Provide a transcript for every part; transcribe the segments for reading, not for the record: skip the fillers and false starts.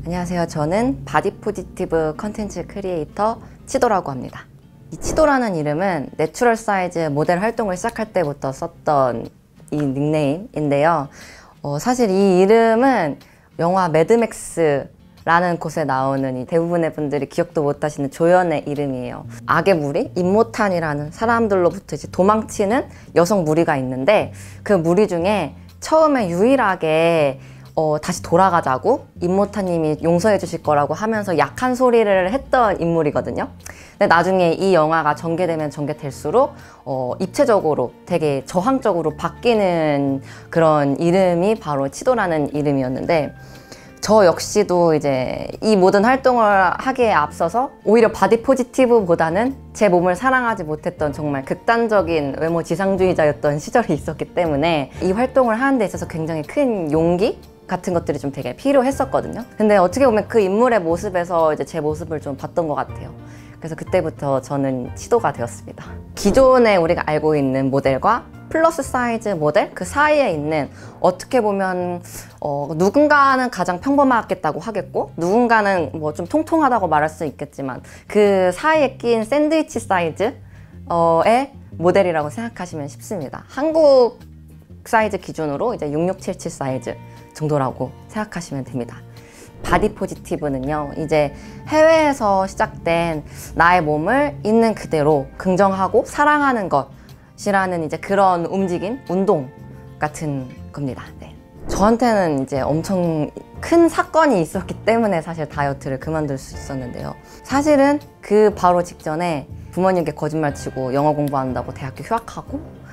안녕하세요. 저는 바디 포지티브 컨텐츠 크리에이터 치도라고 합니다. 이 치도라는 이름은 내추럴 사이즈 모델 활동을 시작할 때부터 썼던 이 닉네임인데요. 사실 이 이름은 영화 매드맥스라는 곳에 나오는 이 대부분의 분들이 기억도 못하시는 조연의 이름이에요. 악의 무리, 임모탄이라는 사람들로부터 이제 도망치는 여성 무리가 있는데, 그 무리 중에 처음에 유일하게 다시 돌아가자고 임모타님이 용서해 주실 거라고 하면서 약한 소리를 했던 인물이거든요. 근데 나중에 이 영화가 전개되면 전개될수록 입체적으로 되게 저항적으로 바뀌는 그런 이름이 바로 치도라는 이름이었는데, 저 역시도 이제 이 모든 활동을 하기에 앞서서 오히려 바디 포지티브보다는 제 몸을 사랑하지 못했던 정말 극단적인 외모 지상주의자였던 시절이 있었기 때문에 이 활동을 하는 데 있어서 굉장히 큰 용기 같은 것들이 좀 되게 필요했었거든요. 근데 어떻게 보면 그 인물의 모습에서 이제 제 모습을 좀 봤던 것 같아요. 그래서 그때부터 저는 치도가 되었습니다. 기존에 우리가 알고 있는 모델과 플러스 사이즈 모델 그 사이에 있는, 어떻게 보면 누군가는 가장 평범하겠다고 하겠고 누군가는 뭐 좀 통통하다고 말할 수 있겠지만 그 사이에 낀 샌드위치 사이즈의 모델이라고 생각하시면 쉽습니다. 한국 사이즈 기준으로 이제 6677 사이즈 정도라고 생각하시면 됩니다. 바디 포지티브는요, 이제 해외에서 시작된 나의 몸을 있는 그대로 긍정하고 사랑하는 것이라는 이제 그런 움직임, 운동 같은 겁니다. 네. 저한테는 이제 엄청 큰 사건이 있었기 때문에 사실 다이어트를 그만둘 수 있었는데요. 사실은 그 바로 직전에 부모님께 거짓말 치고 영어 공부한다고 대학교 휴학하고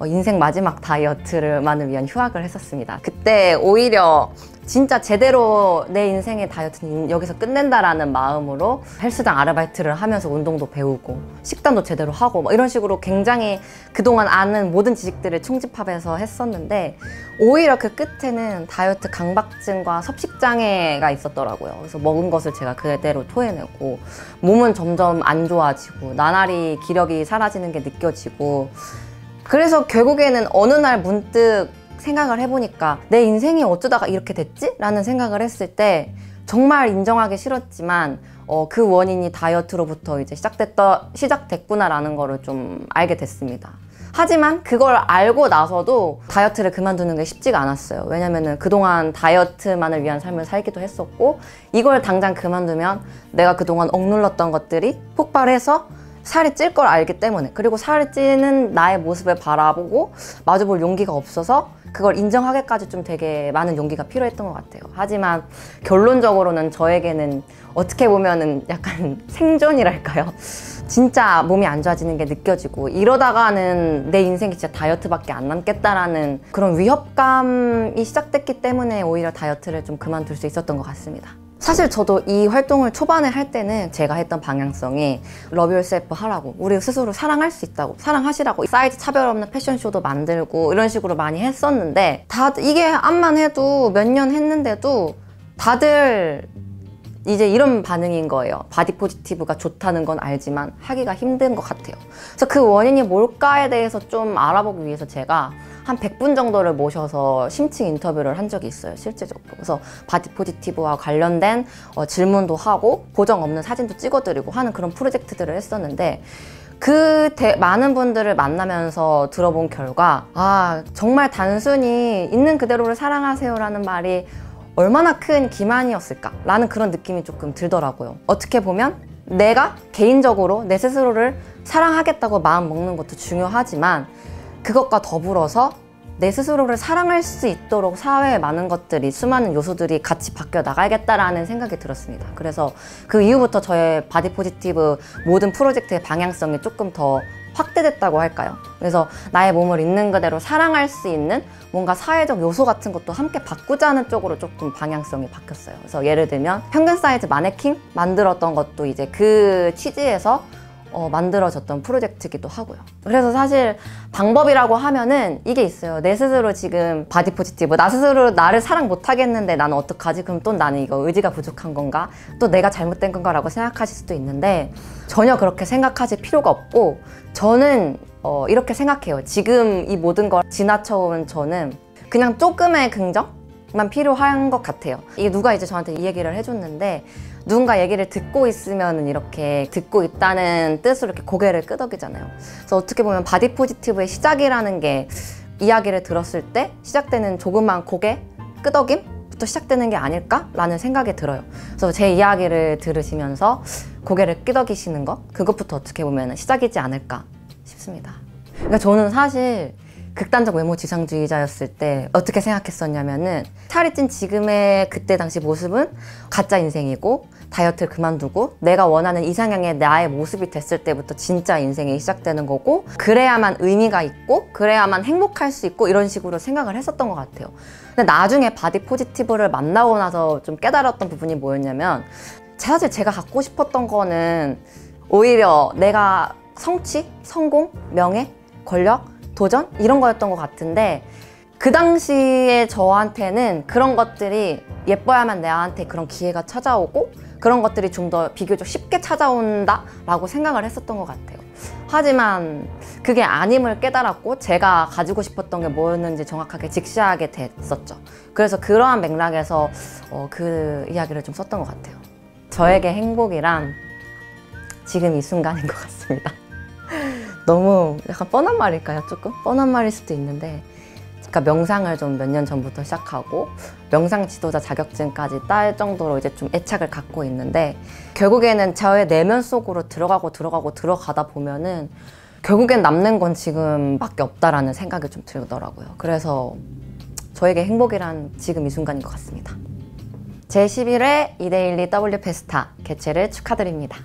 인생 마지막 다이어트만을 위한 휴학을 했었습니다. 그때 오히려 진짜 제대로 내 인생의 다이어트는 여기서 끝낸다라는 마음으로 헬스장 아르바이트를 하면서 운동도 배우고 식단도 제대로 하고 뭐 이런 식으로 굉장히 그동안 아는 모든 지식들을 총집합해서 했었는데, 오히려 그 끝에는 다이어트 강박증과 섭식장애가 있었더라고요. 그래서 먹은 것을 제가 그대로 토해내고 몸은 점점 안 좋아지고 나날이 기력이 사라지는 게 느껴지고, 그래서 결국에는 어느 날 문득 생각을 해보니까 내 인생이 어쩌다가 이렇게 됐지? 라는 생각을 했을 때 정말 인정하기 싫었지만 그 원인이 다이어트로부터 이제 시작됐구나라는 거를 좀 알게 됐습니다. 하지만 그걸 알고 나서도 다이어트를 그만두는 게 쉽지가 않았어요. 왜냐면은 그동안 다이어트만을 위한 삶을 살기도 했었고, 이걸 당장 그만두면 내가 그동안 억눌렀던 것들이 폭발해서 살이 찔 걸 알기 때문에, 그리고 살이 찌는 나의 모습을 바라보고 마주볼 용기가 없어서 그걸 인정하기까지 좀 되게 많은 용기가 필요했던 것 같아요. 하지만 결론적으로는 저에게는 어떻게 보면은 약간 생존이랄까요? 진짜 몸이 안 좋아지는 게 느껴지고 이러다가는 내 인생이 진짜 다이어트밖에 안 남겠다라는 그런 위협감이 시작됐기 때문에 오히려 다이어트를 좀 그만둘 수 있었던 것 같습니다. 사실 저도 이 활동을 초반에 할 때는 제가 했던 방향성이 러브 유얼셀프 하라고, 우리 스스로 사랑할 수 있다고, 사랑하시라고, 사이즈 차별 없는 패션쇼도 만들고 이런 식으로 많이 했었는데, 이게 암만 해도 몇 년 했는데도 다들 이제 이런 반응인 거예요. 바디 포지티브가 좋다는 건 알지만 하기가 힘든 것 같아요. 그래서 그 원인이 뭘까에 대해서 좀 알아보기 위해서 제가 한 100분 정도를 모셔서 심층 인터뷰를 한 적이 있어요, 실제적으로. 그래서 바디 포지티브와 관련된 질문도 하고 보정 없는 사진도 찍어드리고 하는 그런 프로젝트들을 했었는데, 많은 분들을 만나면서 들어본 결과, 정말 단순히 있는 그대로를 사랑하세요라는 말이 얼마나 큰 기만이었을까라는 그런 느낌이 조금 들더라고요. 어떻게 보면 내가 개인적으로 내 스스로를 사랑하겠다고 마음 먹는 것도 중요하지만, 그것과 더불어서 내 스스로를 사랑할 수 있도록 사회에 많은 것들이, 수많은 요소들이 같이 바뀌어 나가야겠다라는 생각이 들었습니다. 그래서 그 이후부터 저의 바디 포지티브 모든 프로젝트의 방향성이 조금 더 확대됐다고 할까요? 그래서 나의 몸을 있는 그대로 사랑할 수 있는 뭔가 사회적 요소 같은 것도 함께 바꾸자는 쪽으로 조금 방향성이 바뀌었어요. 그래서 예를 들면 평균 사이즈 마네킹 만들었던 것도 이제 그 취지에서 만들어졌던 프로젝트이기도 하고요. 그래서 사실 방법이라고 하면은 이게 있어요. 내 스스로 지금 바디 포지티브, 나 스스로 나를 사랑 못하겠는데 나는 어떡하지? 그럼 또 나는 이거 의지가 부족한 건가? 또 내가 잘못된 건가? 라고 생각하실 수도 있는데, 전혀 그렇게 생각하실 필요가 없고, 저는 이렇게 생각해요. 지금 이 모든 걸 지나쳐온 저는 그냥 조금의 긍정? 시작만 필요한 것 같아요. 이게 누가 이제 저한테 이 얘기를 해줬는데, 누군가 얘기를 듣고 있으면 이렇게 듣고 있다는 뜻으로 이렇게 고개를 끄덕이잖아요. 그래서 어떻게 보면 바디 포지티브의 시작이라는 게 이야기를 들었을 때 시작되는 조그만 고개 끄덕임부터 시작되는 게 아닐까라는 생각이 들어요. 그래서 제 이야기를 들으시면서 고개를 끄덕이시는 것, 그것부터 어떻게 보면 시작이지 않을까 싶습니다. 그러니까 저는 사실 극단적 외모 지상주의자였을 때 어떻게 생각했었냐면은, 살이 찐 지금의 그때 당시 모습은 가짜 인생이고, 다이어트를 그만두고 내가 원하는 이상형의 나의 모습이 됐을 때부터 진짜 인생이 시작되는 거고, 그래야만 의미가 있고 그래야만 행복할 수 있고, 이런 식으로 생각을 했었던 것 같아요. 근데 나중에 바디 포지티브를 만나고 나서 좀 깨달았던 부분이 뭐였냐면, 사실 제가 갖고 싶었던 거는 오히려 내가 성취, 성공, 명예, 권력, 도전? 이런 거였던 것 같은데, 그 당시에 저한테는 그런 것들이 예뻐야만 나한테 그런 기회가 찾아오고, 그런 것들이 좀 더 비교적 쉽게 찾아온다 라고 생각을 했었던 것 같아요. 하지만 그게 아님을 깨달았고, 제가 가지고 싶었던 게 뭐였는지 정확하게 직시하게 됐었죠. 그래서 그러한 맥락에서 그 이야기를 좀 썼던 것 같아요. 저에게 행복이란 지금 이 순간인 것 같습니다. 너무 약간 뻔한 말일까요? 조금? 뻔한 말일 수도 있는데, 그러니까 명상을 좀 몇 년 전부터 시작하고 명상 지도자 자격증까지 딸 정도로 이제 좀 애착을 갖고 있는데, 결국에는 저의 내면 속으로 들어가다 보면은 결국엔 남는 건 지금밖에 없다라는 생각이 좀 들더라고요. 그래서 저에게 행복이란 지금 이 순간인 것 같습니다. 제11회 이데일리 W 페스타 개최를 축하드립니다.